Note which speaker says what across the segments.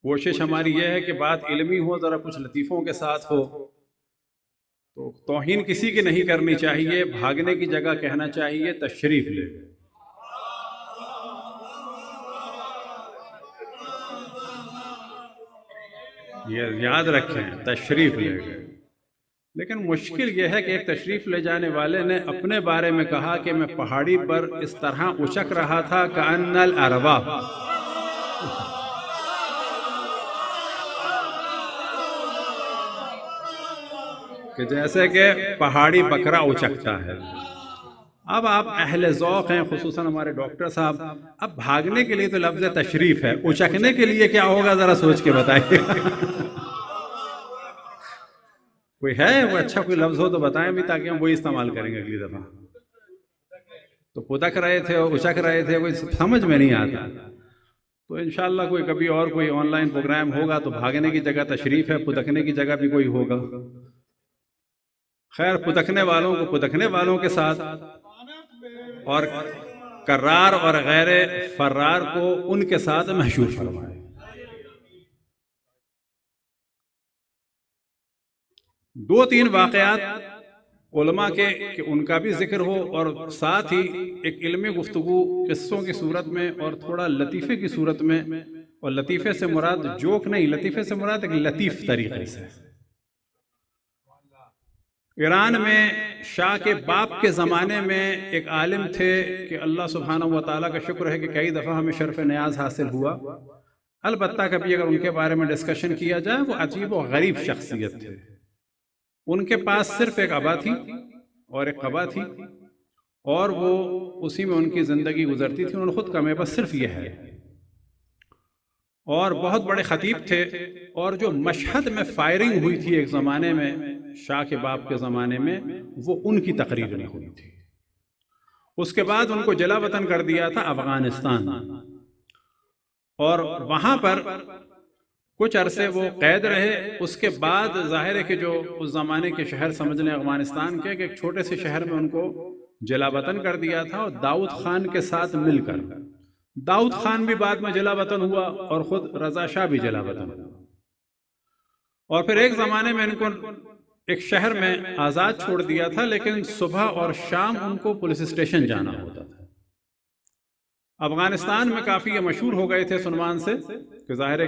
Speaker 1: کوشش ہماری یہ ہے کہ بات علمی ہو، ذرا کچھ لطیفوں کے ساتھ ہو. تو توہین کسی کی نہیں کرنی چاہیے، بھاگنے کی جگہ کہنا چاہیے تشریف لے گئے. یہ یاد رکھیں، تشریف لے گئے. لیکن مشکل یہ ہے کہ ایک تشریف لے جانے والے نے اپنے بارے میں کہا کہ میں پہاڑی پر اس طرح اچک رہا تھا کأن الارواح، کہ جیسے کہ پہاڑی بکرا اچکتا ہے. اب آپ اہل ذوق ہیں، خصوصاً ہمارے ڈاکٹر صاحب. اب بھاگنے کے لیے تو لفظ تشریف ہے، اچکنے کے لیے کیا ہوگا ذرا سوچ کے بتائیے. کوئی ہے وہ اچھا کوئی لفظ ہو تو بتائیں بھی، تاکہ ہم وہی استعمال کریں گے اگلی دفعہ. تو پدک رہے تھے اور اچک رہے تھے، کوئی سمجھ میں نہیں آتا. تو انشاءاللہ کوئی کبھی اور کوئی آن لائن پروگرام ہوگا تو بھاگنے کی جگہ تشریف ہے، پدکنے کی جگہ بھی کوئی ہوگا. خیر، پدکنے والوں کو پدکنے والوں کے ساتھ، اور کرار اور غیر فرار کو ان کے ساتھ محشور فرمائے. دو تین واقعات علماء کے کہ ان کا بھی ذکر ہو، اور ساتھ ہی ایک علمی گفتگو قصوں کی صورت میں اور تھوڑا لطیفے کی صورت میں. اور لطیفے سے مراد جوک نہیں، لطیفے سے مراد ایک لطیف طریقے سے. ایران میں شاہ کے باپ کے زمانے میں ایک عالم تھے کہ اللہ سبحانہ و تعالیٰ کا شکر ہے کہ کئی دفعہ ہمیں شرف نیاز حاصل ہوا. البتہ کبھی اگر ان کے بارے میں ڈسکشن کیا جائے، وہ عجیب و غریب شخصیت تھے. ان کے پاس صرف ایک ابا تھی اور ایک قبا تھی، اور وہ اسی میں ان کی زندگی گزرتی تھی. انہوں نے خود کہا میرے پاس صرف یہ ہے. اور بہت بڑے خطیب تھے، اور جو مشہد میں فائرنگ ہوئی تھی ایک زمانے میں شاہ کے باپ کے زمانے میں، وہ ان کی تقریر میں ہوئی تھی. اس کے بعد ان کو جلا وطن کر دیا تھا افغانستان، اور وہاں پر کچھ عرصے وہ قید رہے. اس کے بعد ظاہر ہے کہ جو اس زمانے کے شہر سمجھ لیں افغانستان کے، کہ ایک چھوٹے سے شہر میں ان کو جلا وطن کر دیا تھا، اور داؤد خان کے ساتھ مل کر. داؤد خان بھی بعد میں جلا وطن ہوا، اور خود رضا شاہ بھی جلا وطن ہوا. اور پھر ایک زمانے میں ان کو ایک شہر میں آزاد چھوڑ دیا تھا، لیکن صبح اور شام ان کو پولیس اسٹیشن جانا ہوتا تھا. افغانستان میں کافی یہ مشہور ہو گئے تھے سلمان سے، کہ ظاہر ہے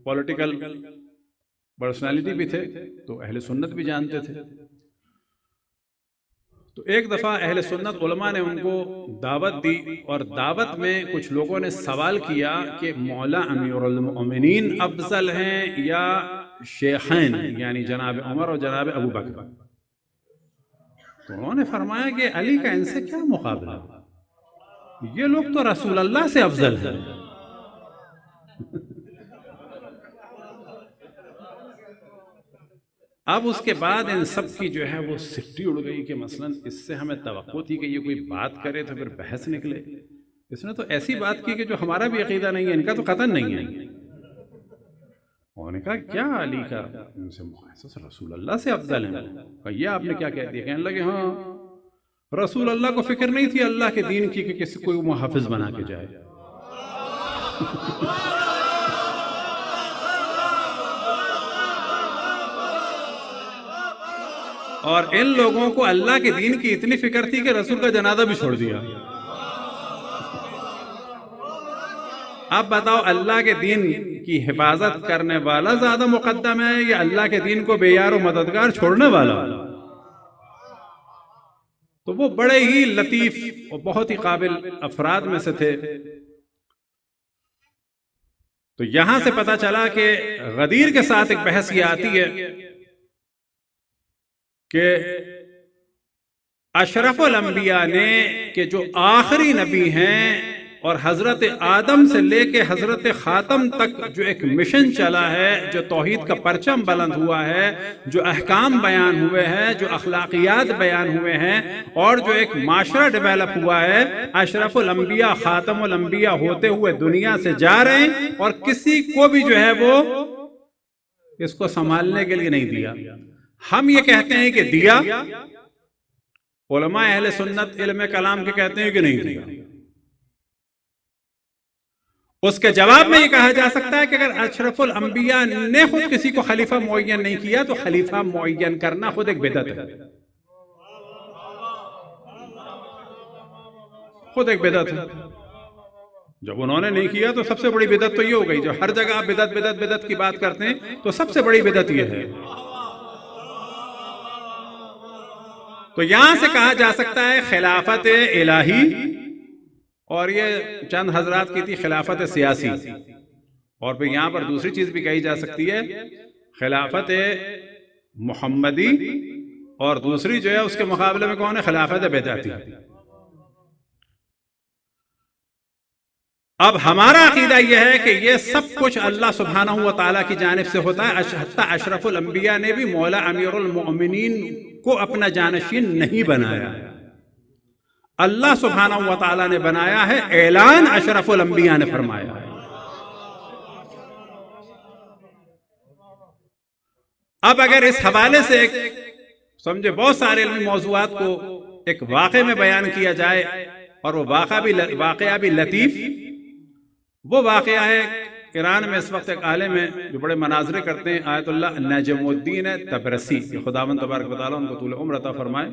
Speaker 1: پولیٹیکل پرسنالٹی بھی تھے، تو اہل سنت بھی جانتے تھے. تو ایک دفعہ اہل سنت علماء نے ان کو دعوت دی، اور دعوت میں کچھ لوگوں نے سوال کیا کہ مولا امیر المؤمنین افضل ہیں یا شیخین، یعنی جناب عمر اور جناب ابو بکر. تو انہوں نے فرمایا کہ علی کا ان سے کیا مقابلہ، یہ لوگ تو رسول اللہ سے افضل ہیں. اب اس کے بعد ان سب کی جو ہے وہ سٹی اڑ گئی کہ مثلا اس سے ہمیں توقع تھی کہ یہ کوئی بات کرے تو پھر بحث نکلے. اس نے تو ایسی بات کی کہ جو ہمارا بھی عقیدہ نہیں ہے، ان کا تو قطعاً نہیں ہے. انہوں نے کہا کیا علی کا ان سے مقایسہ، رسول اللہ سے افضل ہیں؟ یہ آپ نے کیا کہہ دیا؟ کہنے لگے ہاں، رسول اللہ کو فکر نہیں تھی اللہ کے دین کی کہ کسی کو محافظ بنا کے جائے. اور ان لوگوں کو اللہ کے دین کی اتنی فکر تھی کہ رسول کا جنازہ بھی چھوڑ دیا. اب بتاؤ اللہ کے دین کی حفاظت کرنے والا زیادہ مقدم ہے یا اللہ کے دین کو بے یار و مددگار چھوڑنے والا؟ تو وہ بڑے ہی لطیف اور بہت ہی قابل افراد میں سے تھے. تو یہاں سے پتا چلا کہ غدیر کے ساتھ ایک بحث یہ آتی ہے کہ اشرف الانبیاء نے، کہ جو آخری نبی ہیں، اور حضرت آدم سے لے کے حضرت خاتم تک جو ایک مشن چلا ہے، جو توحید کا پرچم بلند ہوا ہے، جو احکام بیان ہوئے ہیں، جو اخلاقیات بیان ہوئے ہیں، اور جو ایک معاشرہ ڈیولپ ہوا ہے، اشرف الانبیاء خاتم الانبیاء ہوتے ہوئے دنیا سے جا رہے ہیں، اور کسی کو بھی جو ہے وہ اس کو سنبھالنے کے لیے نہیں دیا. ہم یہ کہتے ہیں کہ دیا، علماء اہل سنت علم کلام کے کہتے ہیں کہ نہیں دیا. اس کے جواب میں یہ کہا جا سکتا ہے کہ اگر اشرف الانبیاء نے خود کسی کو خلیفہ معین نہیں کیا تو خلیفہ معین کرنا خود ایک بدعت ہے، خود ایک بدعت ہے۔ جب انہوں نے نہیں کیا تو سب سے بڑی بدعت تو یہ ہو گئی۔ جو ہر جگہ آپ بدعت بدعت بدعت کی بات کرتے ہیں تو سب سے بڑی بدعت یہ ہے۔ تو یہاں سے کہا جا سکتا ہے خلافت الہی، اور یہ چند حضرات کی تھی خلافت سیاسی، اور پھر یہاں پر دوسری چیز بھی کہی جا سکتی ہے خلافت محمدی، اور دوسری جو ہے اس کے مقابلے میں کون ہے؟ خلافت بیداتی۔ اب ہمارا عقیدہ یہ ہے کہ یہ سب کچھ اللہ سبحانہ و تعالیٰ کی جانب سے ہوتا ہے۔ حتیٰ اشرف الانبیاء نے بھی مولا امیر المؤمنین کو اپنا جانشین نہیں بنایا، اللہ سبحانہ و تعالیٰ نے بنایا ہے، اعلان اشرف الانبیاء نے فرمایا ہے۔ اب اگر اس حوالے سے ایک سمجھے بہت سارے علمی موضوعات کو ایک واقعے میں بیان کیا جائے، اور وہ واقعہ بھی لطیف، وہ واقعہ ہے ایران میں اس وقت ایک عالم ہے جو بڑے مناظرے کرتے ہیں، آیت اللہ نجم الدین تبرسی، خداوند تبارک و تعالیٰ ان کو طول عمر عطا فرمائے۔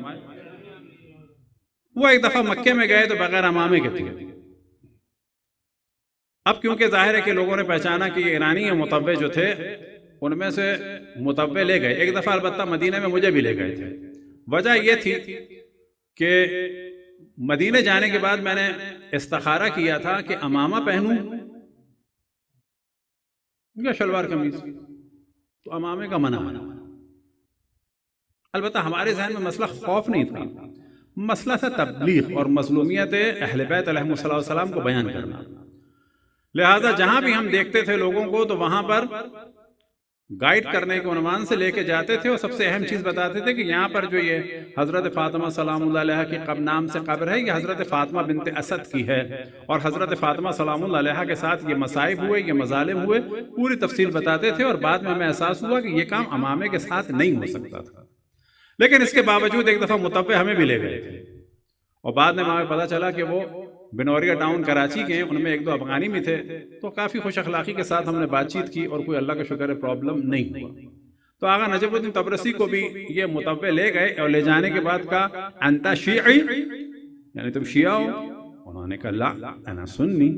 Speaker 1: وہ ایک دفعہ مکے میں گئے تو بغیر امامے کے تھے۔ اب کیونکہ ظاہر ہے کہ لوگوں نے پہچانا کہ یہ ایرانی متوع جو تھے ان میں سے متوع لے گئے۔ ایک دفعہ البتہ مدینہ میں مجھے بھی لے گئے تھے۔ وجہ یہ تھی کہ مدینہ جانے کے بعد میں نے استخارہ کیا تھا کہ امامہ پہنوں یا شلوار قمیض، تو امامے کا منع۔ البتہ ہمارے ذہن میں مسئلہ خوف نہیں تھا، مسئلہ تھا تبلیغ اور مظلومیت اہل بیت علیہ السلام کو بیان کرنا۔ لہذا جہاں بھی ہم دیکھتے تھے لوگوں کو تو وہاں پر گائیڈ کرنے کے عنوان سے لے کے جاتے تھے، اور سب سے اہم چیز بتاتے تھے کہ یہاں پر جو یہ حضرت فاطمہ سلام اللہ علیہ کی نام سے قبر ہے، یہ حضرت فاطمہ بنت اسد کی ہے، اور حضرت فاطمہ سلام اللہ علیہ کے ساتھ یہ مصائب ہوئے، یہ مظالم ہوئے، پوری تفصیل بتاتے تھے۔ اور بعد میں ہمیں احساس ہوا کہ یہ کام امامے کے ساتھ نہیں ہو سکتا تھا، لیکن اس کے باوجود ایک دفعہ متوع ہمیں بھی لے گئے تھے، اور بعد میں ہمیں پتا چلا کہ وہ بنوریا ٹاؤن کراچی کے ہیں، ان میں ایک دو افغانی بھی تھے، تو کافی خوش اخلاقی کے ساتھ ہم نے بات چیت کی، اور کوئی اللہ کا شکر ہے پرابلم نہیں ہوا۔ تو آغا نجم الدین تبرسی کو بھی یہ متوع لے گئے، اور لے جانے کے بعد کہا انتا شیعی، یعنی تم شیعہ ہو؟ انہوں نے کہا لا انا سنی۔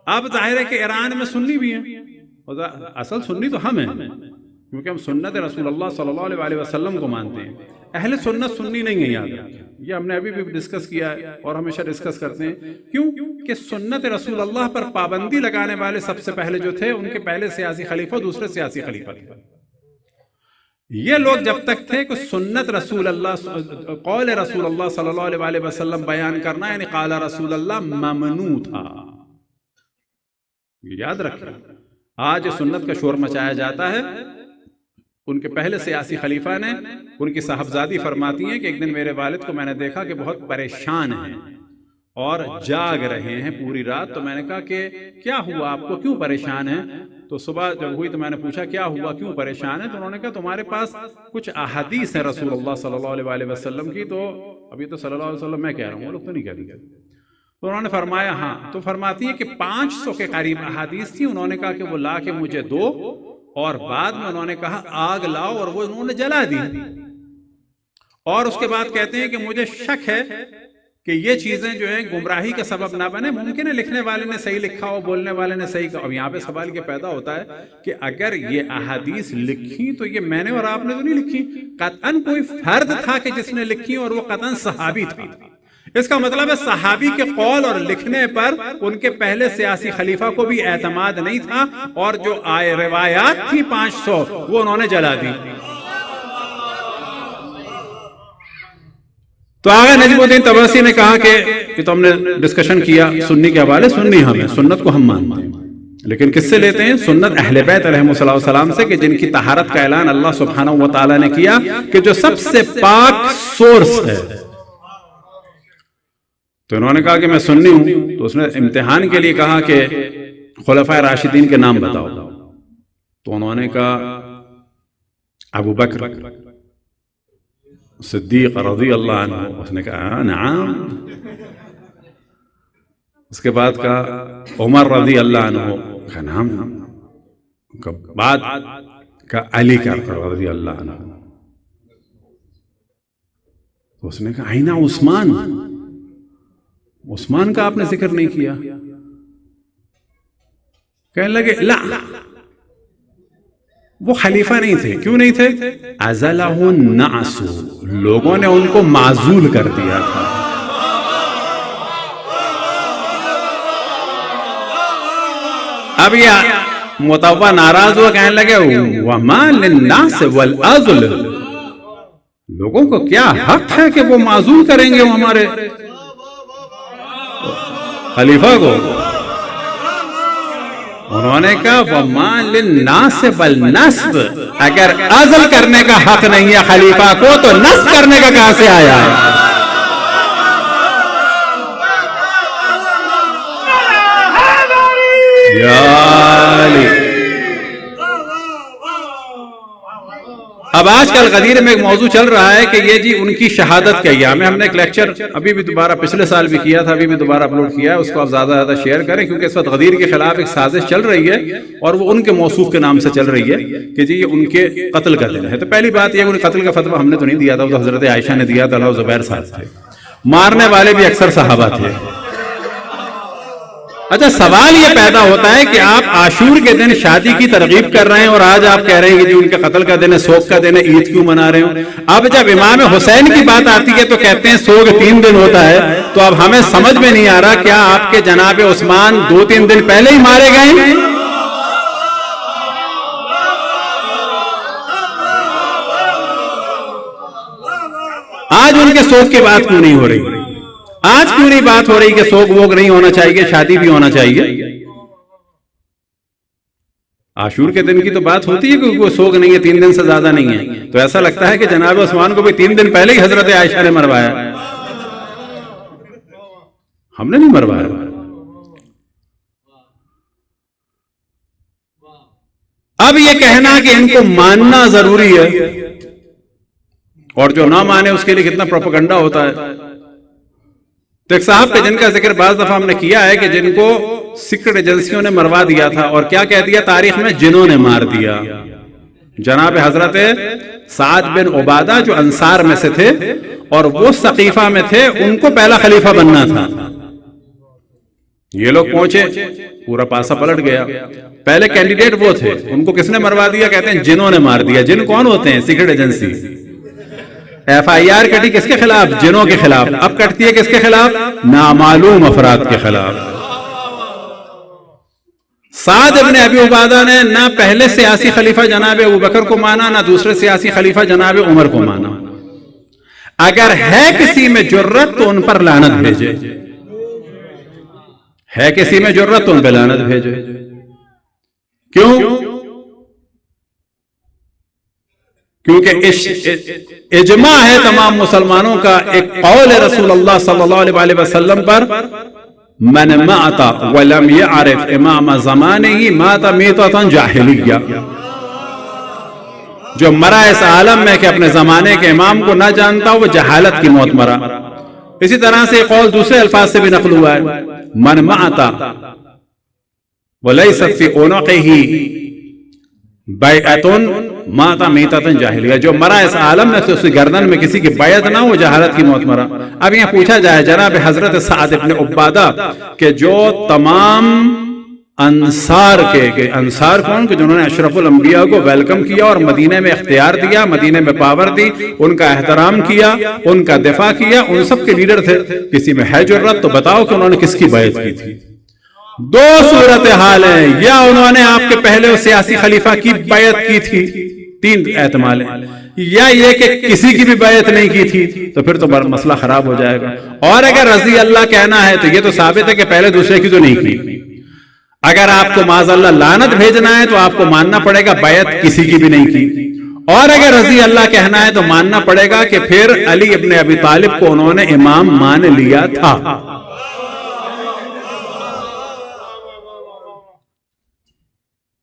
Speaker 1: اب ظاہر ہے کہ ایران میں سنی بھی ہیں، اصل سنی تو ہم ہیں، کیونکہ ہم سنت رسول اللہ صلی اللہ علیہ وسلم کو مانتے ہیں۔ اہل سنت سنی نہیں ہے، یاد رکھیں، یہ ہم نے ابھی بھی ڈسکس کیا ہے اور ہمیشہ ڈسکس کرتے ہیں۔ کیوں کہ سنت رسول اللہ پر پابندی لگانے والے سب سے پہلے جو تھے، ان کے پہلے سیاسی خلیفہ دوسرے سیاسی خلیفہ تھے۔ یہ لوگ جب تک تھے کہ سنت رسول اللہ، قول رسول اللہ صلی اللہ علیہ وسلم بیان کرنا، یعنی قال رسول اللہ ممنوع تھا، یاد رکھیں۔ آج سنت کا شور مچایا جاتا ہے، ان کے پہلے سیاسی خلیفہ نے، ان کی صاحبزادی فرماتی ہیں کہ ایک دن میرے والد کو میں نے دیکھا کہ بہت پریشان ہیں اور جاگ رہے ہیں پوری رات، تو میں نے کہا کہ کیا ہوا آپ کو، کیوں پریشان ہیں؟ تو صبح جب ہوئی تو میں نے پوچھا کیا ہوا، کیوں پریشان ہیں؟ تو انہوں نے کہا تمہارے پاس کچھ احادیث ہیں رسول اللہ صلی اللہ علیہ وسلم کی، تو ابھی تو صلی اللہ علیہ وسلم میں کہہ رہا ہوں، وہ لوگ تو نہیں کہہ رہے۔ تو انہوں نے فرمایا ہاں، تو فرماتی ہے کہ 500 کے قریب احادیث تھی۔ انہوں نے کہا کہ وہ لا کے مجھے دو، اور بعد میں انہوں نے کہا آگ لاؤ، اور وہ انہوں نے جلا دی۔ اور اس کے بعد کہتے ہیں کہ مجھے شک ہے کہ یہ چیزیں جو ہیں گمراہی کا سبب نہ بنے۔ ممکن ہے لکھنے والے نے صحیح لکھا ہو، بولنے والے نے صحیح کہا۔ اب یہاں پہ سوال یہ پیدا ہوتا ہے کہ اگر یہ احادیث لکھی تو یہ میں نے اور آپ نے تو نہیں لکھی، قطعاً کوئی فرد تھا کہ جس نے لکھی، اور وہ قطعاً صحابی تھا۔ اس کا مطلب ہے صحابی کے قول اور لکھنے پر ان کے پہلے سیاسی خلیفہ کو بھی اعتماد نہیں تھا، اور جو روایات تھی 500 وہ انہوں نے جلا دی۔ تو آغا نجم الدین تبرسی نے کہا کہ یہ تو ہم نے ڈسکشن کیا سنی کے حوالے، سنی ہمیں، سنت کو ہم مانتے ہیں، لیکن کس سے لیتے ہیں؟ سنت اہل بیت علیہ السلام سے، کہ جن کی طہارت کا اعلان اللہ سبحانہ و تعالیٰ نے کیا کہ جو سب سے پاک سورس ہے۔ تو انہوں نے کہا کہ میں سنی ہوں، تو اس نے امتحان کے لیے کہا کہ خلفائے راشدین کے نام بتاؤ۔ تو انہوں نے کہا ابو بکر صدیق رضی اللہ عنہ۔ اس نے کہا نعم۔ اس کے بعد کہا عمر رضی اللہ عنہ کا نام، بعد کا علی کا رضی اللہ عنہ. تو اس نے کہا آئینہ عثمان، عثمان کا آپ نے ذکر نہیں کیا. کہنے لگے لا، وہ خلیفہ نہیں تھے. کیوں نہیں تھے؟ ازلہ الناس، لوگوں نے ان کو معزول کر دیا تھا. اب یہ متوفا ناراض ہوا، کہنے لگے وما للناس والعزل، لوگوں کو کیا حق ہے کہ وہ معزول کریں گے ہمارے خلیفہ کو. انہوں نے کہا وما للناس والنسب، اگر عزل کرنے کا حق نہیں ہے خلیفہ کو تو نسب کرنے کا کہاں سے آیا ہے؟ اب آج کل غدیر میں ایک موضوع چل رہا ہے کہ یہ جی ان کی شہادت کا ایام ہے. ہم نے ایک لیکچر ابھی بھی دوبارہ پچھلے سال بھی کیا تھا، ابھی بھی دوبارہ اپلوڈ کیا ہے. اس کو آپ زیادہ زیادہ شیئر کریں، کیونکہ اس وقت غدیر کے خلاف ایک سازش چل رہی ہے اور وہ ان کے موصوف کے نام سے چل رہی ہے کہ جی یہ ان کے قتل کا دن ہے. تو پہلی بات یہ کہ ان قتل کا فتویٰ ہم نے تو نہیں دیا تھا، وہ تو حضرت عائشہ نے دیا تھا، زبیر صاحب تھے. مارنے والے بھی اکثر صحابہ تھے. اچھا سوال یہ پیدا ہوتا ہے کہ آپ عاشور کے دن شادی کی ترغیب کر رہے ہیں اور آج آپ کہہ رہے ہیں کہ جو ان کے قتل کا دن ہے، سوگ کا دن ہے، عید کیوں منا رہے ہوں؟ اب جب امام حسین کی بات آتی ہے تو کہتے ہیں سوگ 3 دن ہوتا ہے. تو اب ہمیں سمجھ میں نہیں آ رہا کیا آپ کے جناب عثمان 2-3 دن پہلے ہی مارے گئے؟ آج ان کے سوگ کی بات کیوں نہیں ہو رہی؟ آج کیوں نہیں بات ہو رہی کہ سوگ ووگ نہیں ہونا چاہیے، شادی بھی ہونا چاہیے؟ عاشور کے دن کی تو بات ہوتی ہے کہ وہ سوگ نہیں ہے، 3 دن سے زیادہ نہیں ہے. تو ایسا لگتا ہے کہ جناب عثمان کو بھی 3 دن پہلے ہی حضرت عائشہ نے مروایا. ہم نے نہیں مروایا. اب یہ کہنا کہ ان کو ماننا ضروری ہے اور جو نہ مانے اس کے لیے کتنا پروپیگنڈا ہوتا ہے. تو ایک صاحب پہ جن کا ذکر بعض دفعہ ہم نے کیا ہے کہ جن کو سیکرٹ ایجنسیوں نے مروا دیا تھا، اور کیا کہہ دیا تاریخ میں؟ جنہوں نے مار دیا. جناب حضرت سعد بن عبادہ جو انصار میں سے تھے اور وہ ثقیفہ میں تھے، ان کو پہلا خلیفہ بننا تھا. یہ لوگ پہنچے، پورا پاسا پلٹ گیا. پہلے کینڈیڈیٹ وہ تھے، ان کو کس نے مروا دیا؟ کہتے ہیں جنہوں نے مار دیا. جن کون ہوتے ہیں؟ Secret agency. FIR کٹی کس کے خلاف؟ جنوں کے خلاف. اب کٹتی ہے کس کے خلاف؟ نامعلوم افراد کے خلاف. سعد ابن ابی عبادہ نے نہ پہلے سیاسی خلیفہ جناب ابوبکر کو مانا، نہ دوسرے سیاسی خلیفہ جناب عمر کو مانا. اگر ہے کسی میں جرت تو ان پر لعنت بھیجے. ہے کسی میں جرت تو ان پہ لعنت بھیجے. کیوں؟ کیونکہ اجماع ہے تمام مسلمانوں کا، ایک قول رسول اللہ صلی اللہ علیہ وسلم پر، من مات ولم يعرف امام زمانه مات میتۃ جاہلیہ. جو مرا اس عالم میں کہ اپنے زمانے کے امام کو نہ جانتا وہ جہالت کی موت مرا. اسی طرح سے قول دوسرے الفاظ سے بھی نقل ہوا ہے، من مات وليس في عنقه بیعۃ مات میتۃ جاہلیہ. جو مرا اس عالم میں اس کی گردن میں کسی کی بیعت نہ ہو، جہالت کی موت مرا. اب یہاں پوچھا جائے جناب حضرت سعد ابن عبادہ کہ جو تمام انصار کے، انصار کون؟ کہ جنہوں نے اشرف الانبیاء کو ویلکم کیا اور مدینے میں اختیار دیا، مدینے میں پاور دی، ان کا احترام کیا، ان کا دفاع کیا، ان سب کے لیڈر تھے. کسی میں ہے جرت تو بتاؤ کہ انہوں نے کس کی بیعت کی تھی؟ 2 صورتحال ہیں، یا انہوں نے آپ کے پہلے سیاسی خلیفہ کی بیعت کی تھی، 3 احتمال ہیں، یا یہ کہ کسی کی بھی بیعت نہیں کی تھی، تو پھر تو مسئلہ خراب ہو جائے گا. اور اگر رضی اللہ کہنا ہے تو یہ تو ثابت ہے کہ پہلے دوسرے کی تو نہیں کی. اگر آپ کو معاذ اللہ لعنت بھیجنا ہے تو آپ کو ماننا پڑے گا بیعت کسی کی بھی نہیں کی. اور اگر رضی اللہ کہنا ہے تو ماننا پڑے گا کہ پھر علی ابن ابی طالب کو انہوں نے امام مان لیا تھا.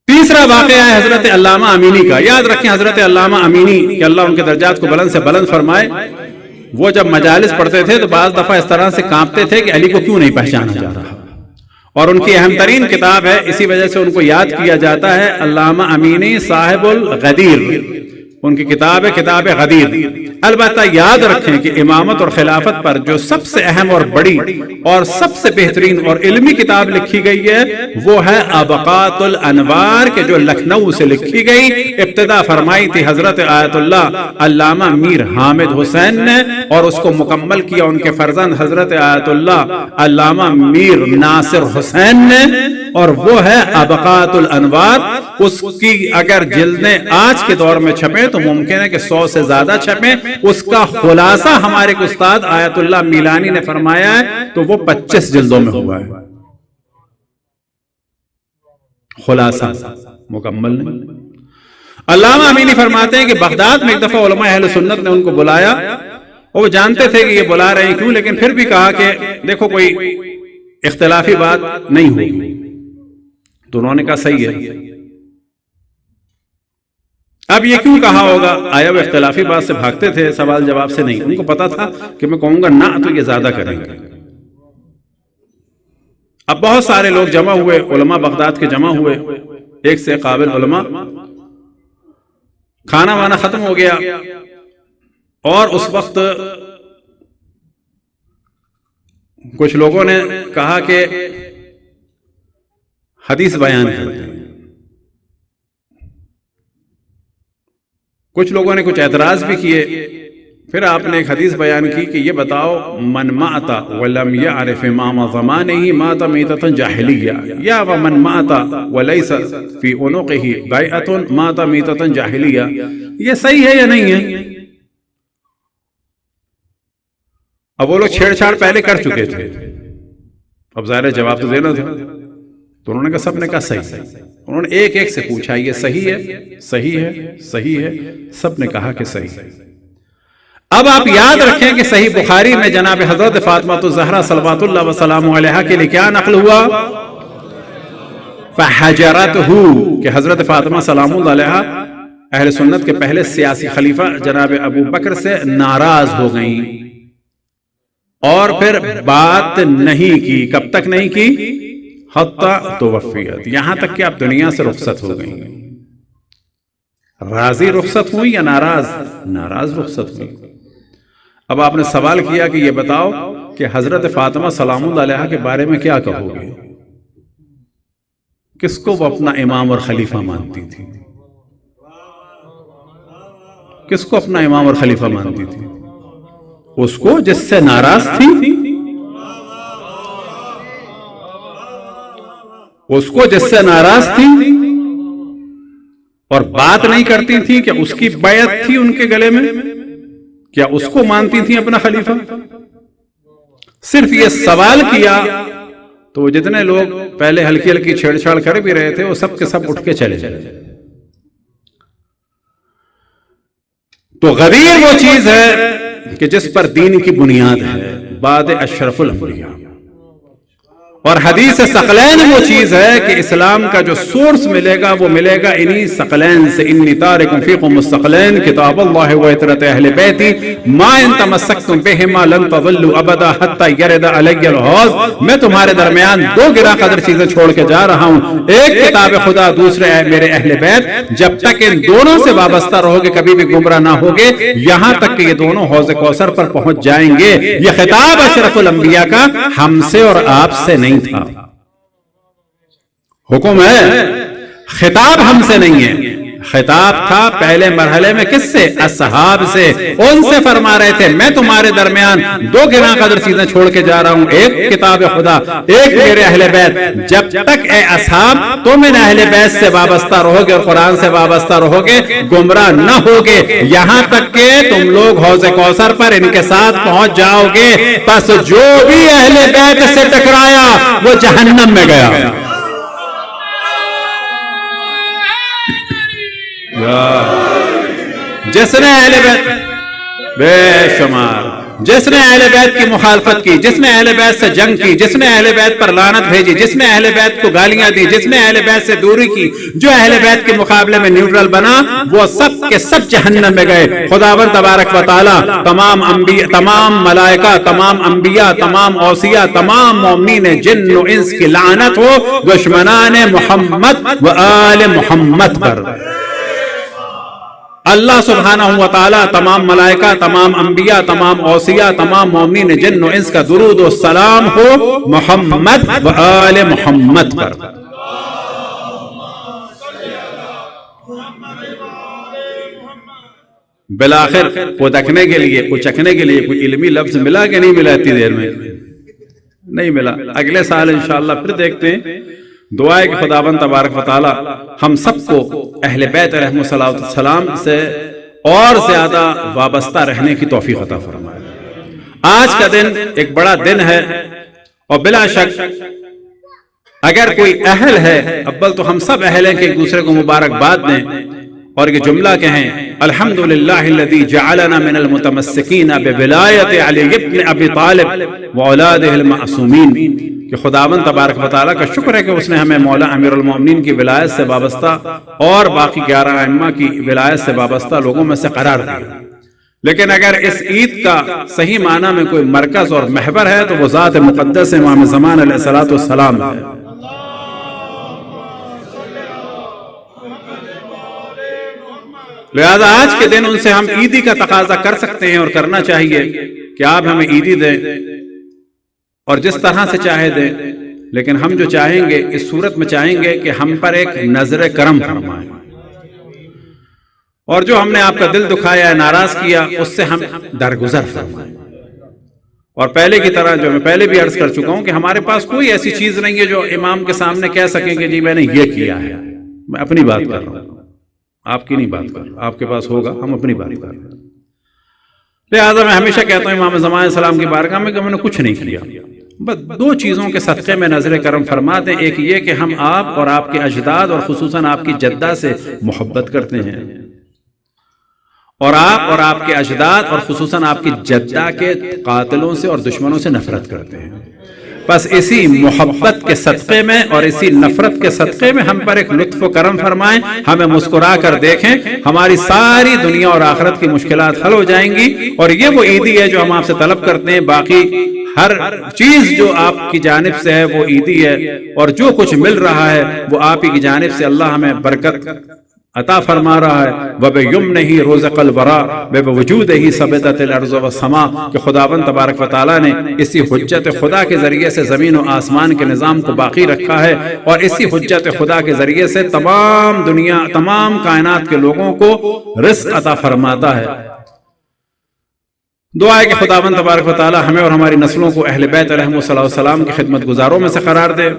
Speaker 1: تیسرا واقعہ ہے حضرت علامہ امینی کا. یاد رکھیں حضرت علامہ امینی کہ اللہ ان کے درجات کو بلند سے بلند فرمائے، وہ جب مجالس پڑھتے تھے تو بعض دفعہ اس طرح سے کانپتے تھے کہ علی کو کیوں نہیں پہچانا جا رہا. اور ان کی اہم ترین کتاب ہے، اسی وجہ سے ان کو یاد کیا جاتا ہے، علامہ امینی صاحب الغدیر، ان کی کتاب ہے کتاب غدیر۔ البتہ یاد رکھیں کہ امامت اور خلافت پر جو سب سے اہم اور بڑی اور سب سے بہترین اور علمی کتاب لکھی گئی ہے وہ ہے ابقات الانوار، کے جو لکھنؤ سے لکھی گئی، ابتدا فرمائی تھی حضرت آیت اللہ علامہ میر حامد حسین نے، اور اس کو مکمل کیا ان کے فرزند حضرت آیت اللہ علامہ میر ناصر حسین نے، اور وہ ہے ابقات الانوار۔ اس کی اگر جلدیں آج کے دور میں چھپیں تو ممکن ہے کہ 100 سے زیادہ چھپیں، اس کا خلاصہ ہمارے استاد آیت اللہ میلانی نے فرمایا ہے تو وہ 25 جلدوں میں ہوا ہے، خلاصہ مکمل نہیں۔ علامہ امینی فرماتے ہیں کہ بغداد میں ایک دفعہ علماء اہل سنت نے ان کو بلایا، اور وہ جانتے تھے کہ یہ بلا رہے ہیں کیوں، لیکن پھر بھی کہا کہ دیکھو کوئی اختلافی بات نہیں ہوگی، تو انہوں نے کہا صحیح ہے۔ اب یہ کیوں کہا ہوگا؟ آیا وہ اختلافی بات سے بھاگتے تھے، سوال جواب سے نہیں، ان کو پتا تھا کہ میں کہوں گا نہ تو یہ زیادہ کریں گے۔ اب بہت سارے لوگ جمع ہوئے، علماء بغداد کے جمع ہوئے، ایک سے قابل علماء، کھانا وانا ختم ہو گیا، اور اس وقت کچھ لوگوں نے کہا کہ حدیث بیان کرتے ہیں، کچھ لوگوں نے کچھ اعتراض بھی کیے، پھر آپ نے ایک حدیث بیان کی کہ یہ بتاؤ من مات ولم يعرف امام زمانه مات میتۃ جاہلیہ، یا ومن مات وليس في عنقه بیعۃ مات میتۃ جاہلیہ، یہ صحیح ہے یا نہیں ہے؟ اب وہ لوگ چھیڑ چھاڑ پہلے کر چکے تھے، اب ظاہر جواب تو دینا تھا، تو انہوں نے کہا، سب نے کہا صحیح ہے۔ انہوں نے ایک ایک سے پوچھا یہ صحیح ہے، صحیح ہے، صحیح ہے، سب نے کہا کہ صحیح ہے۔ اب آپ یاد رکھیں کہ صحیح بخاری میں جناب حضرت فاطمہ الزہرا صلوات اللہ وسلام علیہا کے لیے کیا نقل ہوا؟ فحجرتہ، کہ حضرت فاطمہ سلام اللہ علیہا اہل سنت کے پہلے سیاسی خلیفہ جناب ابو بکر سے ناراض ہو گئیں، اور پھر بات نہیں کی۔ کب تک نہیں کی؟ حتی توفیت، یہاں تک کہ آپ دنیا سے رخصت ہو گئی۔ راضی رخصت ہوئی یا ناراض؟ ناراض رخصت ہوئی۔ اب آپ نے سوال کیا کہ یہ بتاؤ کہ حضرت فاطمہ سلام اللہ علیہا کے بارے میں کیا کہو گے؟ کس کو وہ اپنا امام اور خلیفہ مانتی تھی؟ کس کو اپنا امام اور خلیفہ مانتی تھی؟ اس کو جس سے ناراض تھی، اس کو جس سے ناراض تھی اور بات نہیں کرتی تھی، کہ اس کی بیعت تھی ان کے گلے میں، کیا اس کو مانتی تھی اپنا خلیفہ؟ صرف یہ سوال کیا تو وہ جتنے لوگ پہلے ہلکی ہلکی چھیڑ چھاڑ کر بھی رہے تھے وہ سب کے سب اٹھ کے چلے جائے۔ تو غدیر وہ چیز ہے کہ جس پر دین کی بنیاد ہے بعد اشرف الانبیاء، اور حدیث ثقلین وہ چیز ہے کہ اسلام کا جو سورس ملے گا وہ ملے گا انہی ثقلین سے۔ انی تارک فیکم الثقلین کتاب اللہ و عترۃ اہل بیتی ما ان تمسکتم بہما لن تضلوا ابدا حتی یرد علی الحوض، میں تمہارے درمیان دو گراں قدر چیزیں چھوڑ کے جا رہا ہوں، ایک کتاب خدا، دوسرے میرے اہل بیت، جب تک ان دونوں سے وابستہ رہو گے کبھی بھی گمراہ نہ ہوگے، یہاں تک کہ یہ دونوں حوض کوثر پر پہنچ جائیں گے۔ یہ خطاب اشرف الانبیاء کا ہم سے اور آپ سے نہیں تھا، حکم ہے، خطاب ہم سے نہیں ہے، خطاب تھا پہلے مرحلے میں کس سے؟ اصحاب سے۔ ان سے فرما رہے تھے میں تمہارے درمیان دو گراں قدر چیزیں چھوڑ کے جا رہا ہوں، ایک کتاب خدا، ایک میرے اہل بیت، جب تک اے اصحاب تم ان اہل بیت سے وابستہ رہو گے اور قرآن سے وابستہ رہو گے گمراہ نہ ہوگے، یہاں تک کہ تم لوگ حوض کوثر پر ان کے ساتھ پہنچ جاؤ گے۔ پس جو بھی اہل بیت سے ٹکرایا وہ جہنم میں گیا۔ جس نے اہل بیت بے شمار، جس نے اہل بیت کی مخالفت کی، جس نے اہل بیت سے جنگ کی، جس نے اہل بیت پر لعنت بھیجی، جس نے اہل بیت کو گالیاں دی، جس نے اہل بیت سے دوری کی، جو اہل بیت کے مقابلے میں نیوٹرل بنا، وہ سب کے سب جہنم میں گئے۔ خداوند تبارک و تعالی تمام انبیاء، تمام ملائکہ، تمام انبیاء، تمام اوصیاء، تمام مومنین جن و انس کی لعنت ہو دشمنان محمد و آل محمد پر۔ اللہ سبحانہ و تعالی تمام ملائکہ، تمام انبیاء، تمام اوصیاء، تمام مومنین جن و انس کا درود و سلام ہو محمد و آل محمد پر۔ بالآخر وہ دکھنے کے لیے، وہ چکھنے کے لیے کوئی علمی لفظ ملا کہ نہیں ملا اتنی دیر میں؟ نہیں ملا۔ اگلے سال انشاءاللہ پھر دیکھتے ہیں۔ دعا ہے کہ خداوند تبارک و تعالی ہم سب کو اہل بیت علیہم السلام سے اور زیادہ وابستہ رہنے کی توفیق عطا فرمائے۔ آج کا دن ایک بڑا دن ہے، اور بلا شک اگر کوئی اہل ہے، اول تو ہم سب اہل ہیں کہ ایک دوسرے کو مبارکباد دیں اور یہ جملہ کہیں الحمدللہ الذی جعلنا من المتمسکین بولایت علی ابن ابی طالب واولادہ المعصومین، کہ خداوند تبارک و تعالیٰ کا شکر ہے کہ اس نے ہمیں مولا امیر المومنین کی ولایت سے وابستہ اور باقی 11 ائمہ کی ولایت سے وابستہ لوگوں میں سے قرار دیا۔ لیکن اگر اس عید کا صحیح معنی میں کوئی مرکز اور محور ہے تو وہ ذات مقدس امام زمان علیہ السلام ہے۔ لہذا آج کے دن ان سے ہم عیدی کا تقاضا کر سکتے ہیں اور کرنا چاہیے کہ آپ ہمیں عیدی دیں، اور جس طرح سے چاہے دیں، لیکن ہم جو چاہیں گے اس صورت میں چاہیں گے کہ ہم پر ایک نظر کرم فرمائیں، اور جو ہم نے آپ کا دل دکھایا ہے، ناراض کیا، اس سے ہم درگزر فرمائیں۔ اور پہلے کی طرح جو میں پہلے بھی عرض کر چکا ہوں کہ ہمارے پاس کوئی ایسی چیز نہیں ہے جو امام کے سامنے کہہ سکیں کہ جی میں نے یہ کیا ہے۔ میں اپنی بات کر رہا ہوں، آپ کی نہیں بات کر رہا۔ آپ کے پاس ہوگا، ہم اپنی بات کر رہے ہیں۔ لہذا میں ہمیشہ کہتا ہوں امام زمان علیہ السلام کی بارگاہ میں کہ میں نے کچھ نہیں کیا، بس 2 چیزوں کے صدقے میں نظر کرم فرماتے ہیں۔ ایک یہ کہ ہم آپ اور آپ کے اجداد اور خصوصاً آپ کی جدہ سے محبت کرتے ہیں، اور آپ اور آپ کے اجداد اور خصوصاً آپ کی جدہ کے قاتلوں سے اور دشمنوں سے نفرت کرتے ہیں۔ بس اسی محبت کے صدقے میں اور اسی نفرت کے صدقے میں ہم پر ایک لطف و کرم فرمائیں، ہمیں مسکرا کر دیکھیں، ہماری ساری دنیا اور آخرت کی مشکلات حل ہو جائیں گی۔ اور یہ وہ عیدی ہے جو ہم آپ سے طلب کرتے ہیں۔ باقی ہر چیز جو آپ کی جانب سے ہے وہ عیدی ہے، اور جو کچھ مل رہا ہے وہ آپ ہی کی جانب سے اللہ ہمیں برکت عطا فرما رہا ہے۔ وَبِيُمْنِهِ رُزِقَ الْوَرَىٰ وَبِوُجُودِهِ ثَبَتَتِ الْأَرْضُ وَالسَّمَاءُ، کہ خداوند تبارک و تعالیٰ نے اسی حجت خدا کے ذریعے سے زمین و آسمان کے نظام کو باقی رکھا ہے، اور اسی حجت خدا کے ذریعے سے تمام دنیا، تمام کائنات کے لوگوں کو رزق عطا فرماتا ہے۔ دعا ہے کہ خداوند تبارک و تعالیٰ ہمیں اور ہماری نسلوں کو اہل بیت علیہم السلام کی خدمت گزاروں میں سے قرار دے۔